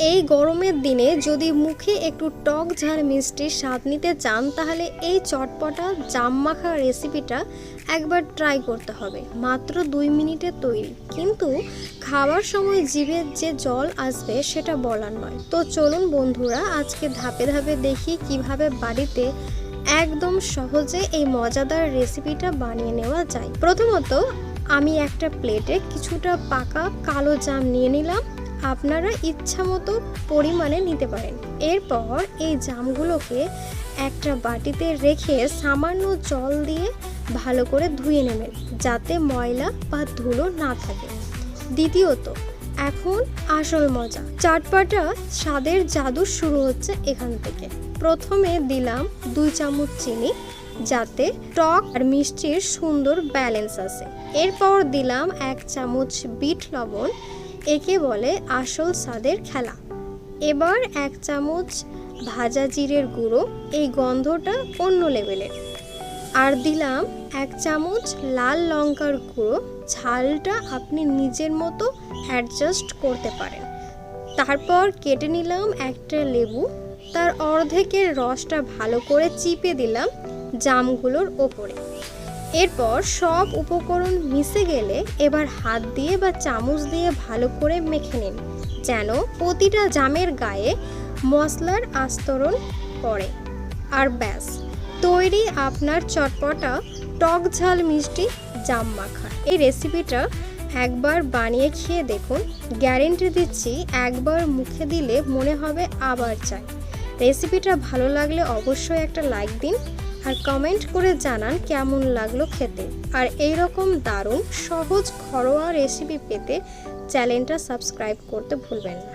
এই গরমের দিনে যদি মুখে একটু টক ঝাল মিষ্টির স্বাদ নিতে চান তাহলে এই চটপটা জাম মাখা রেসিপিটা একবার ট্রাই করতে হবে। মাত্র 2 মিনিটে তৈরি, কিন্তু খাওয়ার সময় জিভে যে জল আসবে সেটা বলার নয়। তো চলুন বন্ধুরা, আজকে ধাপে ধাপে দেখি কিভাবে বাড়িতে একদম সহজে এই মজাদার রেসিপিটা বানিয়ে নেওয়া যায়। প্রথমত আমি একটা প্লেটে কিছুটা পাকা কালো জাম নিয়ে নিলাম। আপনারা ইচ্ছা মতো পরিমাণে নিতে পারেন। এরপর এই জামগুলোকে একটা বাটিতে রেখে সামান্য জল দিয়ে ভালো করে ধুয়ে নেবেন, যাতে ময়লা বা ধুলো না থাকে। দ্বিতীয়ত, এখন আসল মজা, চটপটা স্বাদের জাদু শুরু হচ্ছে এখান থেকে। প্রথমে দিলাম 2 চামচ চিনি, যাতে টক আর মিষ্টির সুন্দর ব্যালেন্স আসে। এরপর দিলাম 1 চামচ বিট লবণ, একে বলে আসল স্বাদের খেলা। এবার 1 চামচ ভাজা জিরের গুঁড়ো, এই গন্ধটা অন্য লেভেলের। আর দিলাম 1 চামচ লাল লঙ্কার গুঁড়ো, ঝালটা আপনি নিজের মতো অ্যাডজাস্ট করতে পারেন। তারপর কেটে নিলাম একটা লেবু, তার অর্ধেকের রসটা ভালো করে চিপে দিলাম জামগুলোর ওপরে। এরপর সব উপকরণ মিশে গেলে এবার হাত দিয়ে বা চামচ দিয়ে ভালো করে মেখে নিন, যেন প্রতিটা জামের গায়ে মশলার আস্তরণ পড়ে। আর ব্যাস তৈরি আপনার চটপটা টক ঝাল মিষ্টি জাম মাখা। এই রেসিপিটা একবার বানিয়ে খেয়ে দেখুন, গ্যারেন্টি দিচ্ছি একবার মুখে দিলে মনে হবে আবার চাই। রেসিপিটা ভালো লাগলে অবশ্যই একটা লাইক দিন আর কমেন্ট করে জানান কেমন লাগলো খেতে। আর এই রকম দারুণ সহজ ঘরোয়া রেসিপি পেতে চ্যানেলটা সাবস্ক্রাইব করতে ভুলবেন না।